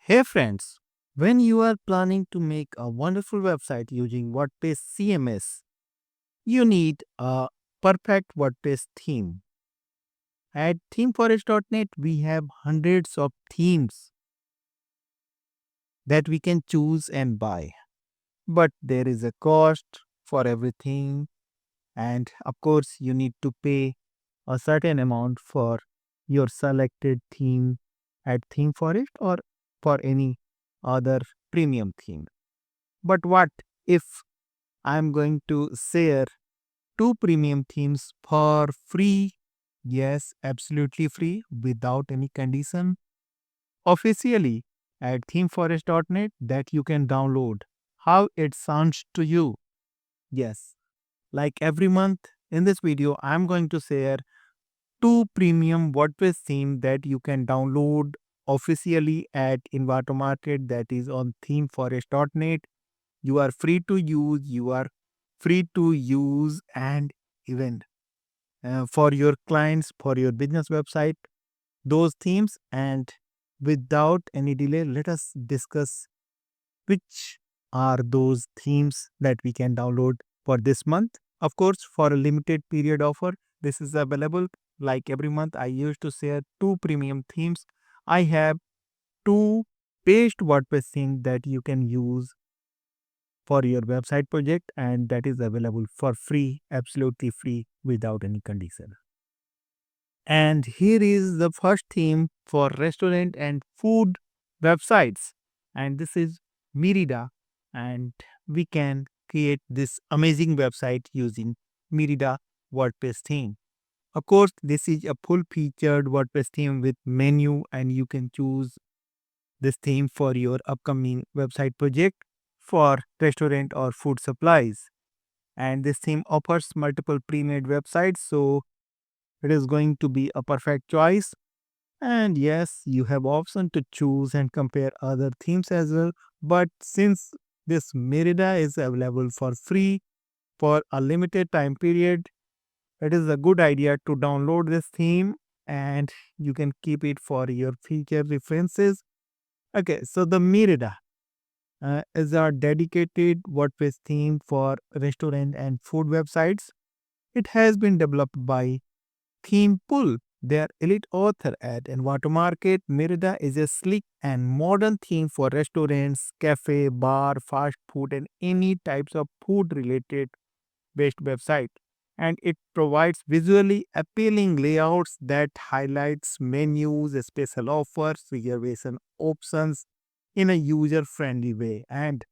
Hey friends, when you are planning to make a wonderful website using WordPress CMS, you need a perfect WordPress theme. At ThemeForest.net, we have hundreds of themes that we can choose and buy. But there is a cost for everything, and of course, you need to pay a certain amount for your selected theme at ThemeForest or for any other premium theme. But what if I'm going to share two premium themes for free? Yes, absolutely free without any condition. Officially at themeforest.net that you can download. How it sounds to you? Yes, like every month in this video, I'm going to share two premium WordPress theme that you can download officially at Invato Market, that is on themeforest.net. You are free to use, and even for your clients, for your business website, those themes. And without any delay, let us discuss which are those themes that we can download for this month. Of course, for a limited period offer, this is available. Like every month, I used to share two premium themes. I have two paid WordPress themes that you can use for your website project, and that is available for free, absolutely free, without any condition. And here is the first theme for restaurant and food websites, and this is Merida. And we can create this amazing website using Merida WordPress theme. Of course, this is a full featured WordPress theme with menu, and you can choose this theme for your upcoming website project for restaurant or food supplies. And this theme offers multiple pre-made websites, so it is going to be a perfect choice. And yes, you have option to choose and compare other themes as well. But since this Merida is available for free for a limited time period, it is a good idea to download this theme, and you can keep it for your future references. Okay, so the Merida is a dedicated WordPress theme for restaurant and food websites. It has been developed by Theme Pool, their elite author at Envato Market. Merida is a sleek and modern theme for restaurants, cafe, bar, fast food, and any types of food related based website. And it provides visually appealing layouts that highlights menus, special offers, reservation options in a user friendly way. And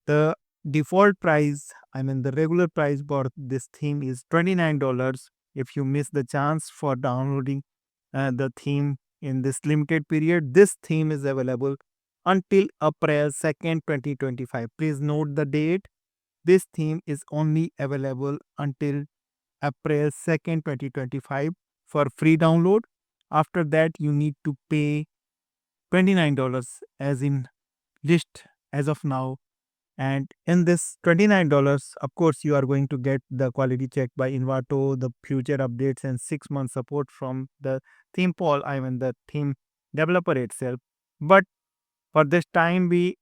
the default price, the regular price for this theme is $29. If you miss the chance for downloading the theme in this limited period, this theme is available until April 2nd, 2025. Please note the date. This theme is only available until April 2nd, 2025 for free download. After that, you need to pay $29 as in list as of now. And in this $29, of course, you are going to get the quality check by Invato, the future updates, and 6 month support from the theme pool, the theme developer itself. But for this time being,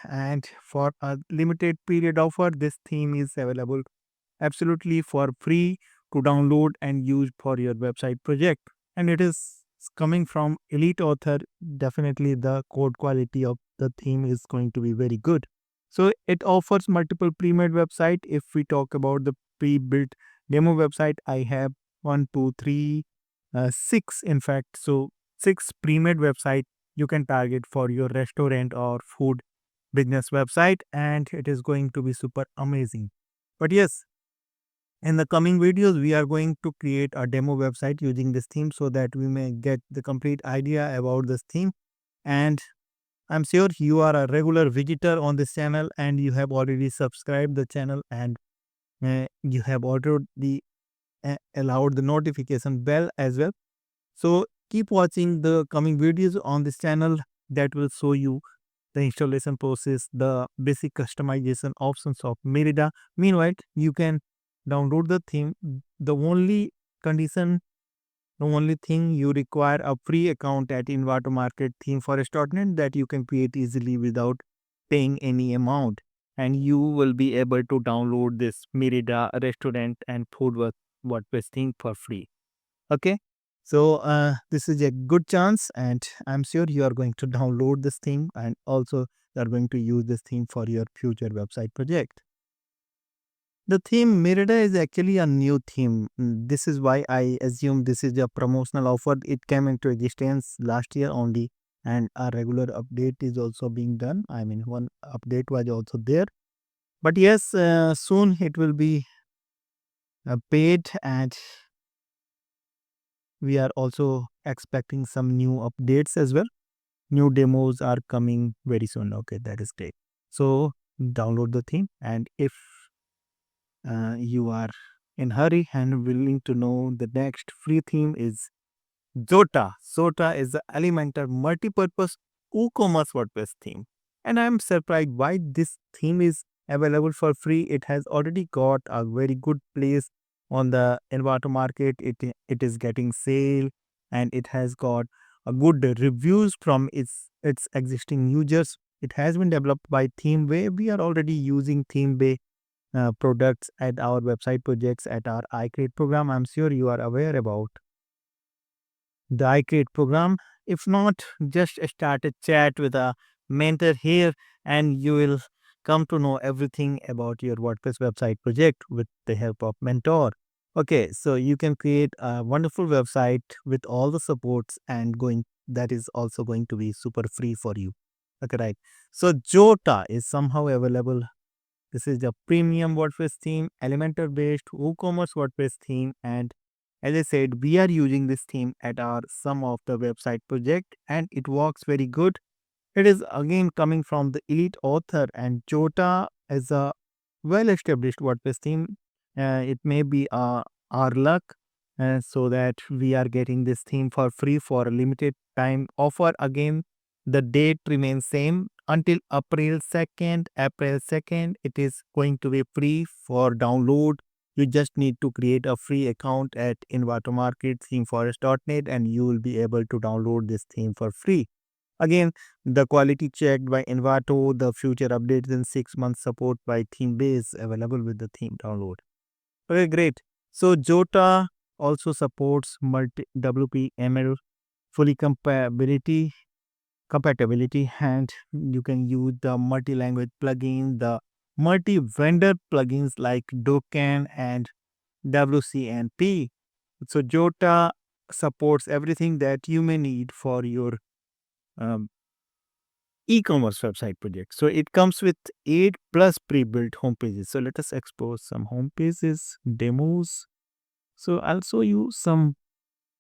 and for a limited period offer, this theme is available absolutely for free to download and use for your website project. And it is coming from elite author. Definitely the code quality of the theme is going to be very good. So it offers multiple pre-made website. If we talk about the pre-built demo website, I have one, two, three, six in fact. So six pre-made website you can target for your restaurant or food business website, and it is going to be super amazing. But yes, in the coming videos, we are going to create a demo website using this theme so that we may get the complete idea about this theme. And I'm sure you are a regular visitor on this channel and you have already subscribed the channel, and you have already allowed the notification bell as well. So keep watching the coming videos on this channel that will show you the installation process, the basic customization options of Merida. Meanwhile, you can download the theme. The only condition The only thing you require a free account at Invato Market ThemeForest.net that you can create easily without paying any amount. And you will be able to download this Merida restaurant and WordPress theme for free. Okay. So this is a good chance, and I'm sure you are going to download this theme, and also you are going to use this theme for your future website project. The theme Merida is actually a new theme. This is why I assume this is a promotional offer. It came into existence last year only, and a regular update is also being done. I mean, one update was also there. But yes, soon it will be paid, and we are also expecting some new updates as well. New demos are coming very soon. Okay, that is great. So download the theme, and if you are in hurry and willing to know, the next free theme is Zota. Zota is the Elementor multi-purpose WooCommerce WordPress theme. And I'm surprised why this theme is available for free. It has already got a very good place on the Envato market. It is getting sale, and it has got a good reviews from its existing users. It has been developed by ThemeWay. We are already using ThemeWay products at our website projects at our iCreate program. I'm sure you are aware about the iCreate program. If not, just start a chat with a mentor here, and you will come to know everything about your WordPress website project with the help of mentor. Okay, so you can create a wonderful website with all the supports, and going that is also going to be super free for you. Okay, right. So Jota is somehow available. This is the premium WordPress theme, Elementor based WooCommerce WordPress theme, and as I said, we are using this theme at our some of the website project, and it works very good. It is again coming from the elite author, and Jota is a well-established WordPress theme. It may be our luck, so that we are getting this theme for free for a limited time offer. Again, the date remains same until April 2nd. April 2nd, it is going to be free for download. You just need to create a free account at Invato Market ThemeForest.net, and you will be able to download this theme for free. Again, the quality checked by Envato, the future updates in 6 months support by ThemeBase available with the theme download. Okay, great. So Jota also supports multi WPML fully compatibility, and you can use the multi-language plugin, the multi-vendor plugins like Docan and WCNP. So Jota supports everything that you may need for your um, e-commerce website project. So it comes with 8 plus pre-built home pages. So let us expose some home pages, demos. So I'll show you some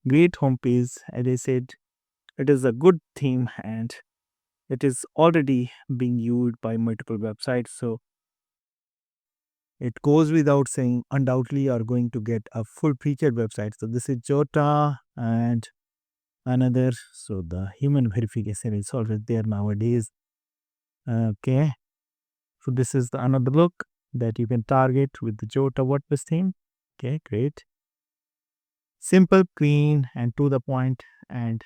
great home page. As I said, it is a good theme, and it is already being used by multiple websites. So it goes without saying, undoubtedly you are going to get a full featured website. So this is Jota and another. So the human verification is always there nowadays. Okay. So this is the another look that you can target with the Jota WordPress theme. Okay, great. Simple, clean, and to the point. And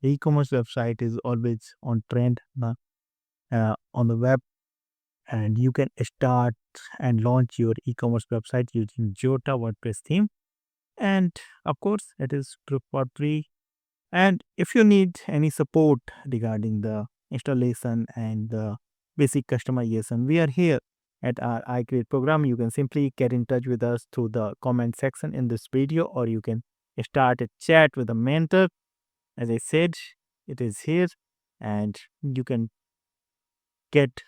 the e-commerce website is always on trend on the web, and you can start and launch your e-commerce website using Jota WordPress theme. And of course, it is for free. And if you need any support regarding the installation and the basic customization, we are here at our iCreate program. You can simply get in touch with us through the comment section in this video, or you can start a chat with a mentor. As I said, it is here, and you can get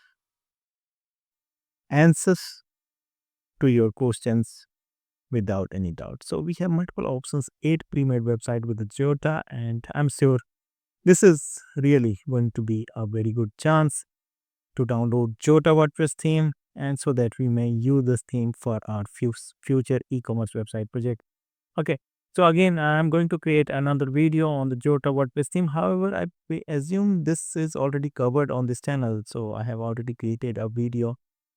answers to your questions without any doubt. So we have multiple options, 8 pre-made website with the Jota, and I'm sure this is really going to be a very good chance to download Jota WordPress theme, and so that we may use this theme for our future e-commerce website project. Okay. So again, I'm going to create another video on the Jota WordPress theme. However, I assume this is already covered on this channel. So I have already created a video.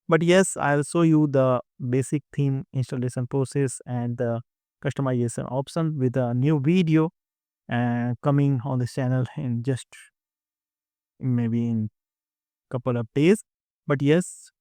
But yes, I'll show you the basic theme installation process and the customization option with a new video coming on this channel in just maybe in couple of days. But yes,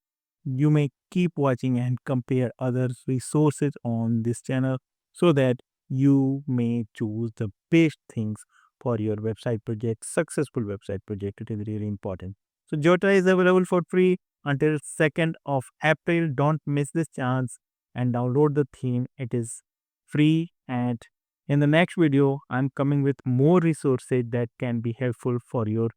you may keep watching and compare other resources on this channel so that you may choose the best things for your website project, successful website project. It is really important. So Jota is available for free until 2nd of April. Don't miss this chance and download the theme. It is free, and in the next video, I'm coming with more resources that can be helpful for your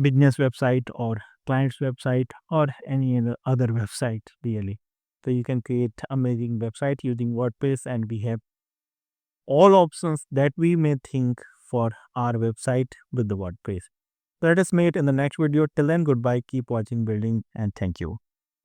business website or client's website or any other website really. So you can create amazing website using WordPress, and we have all options that we may think for our website with the WordPress. So let us meet in the next video. Till then, goodbye, keep watching, building, and thank you.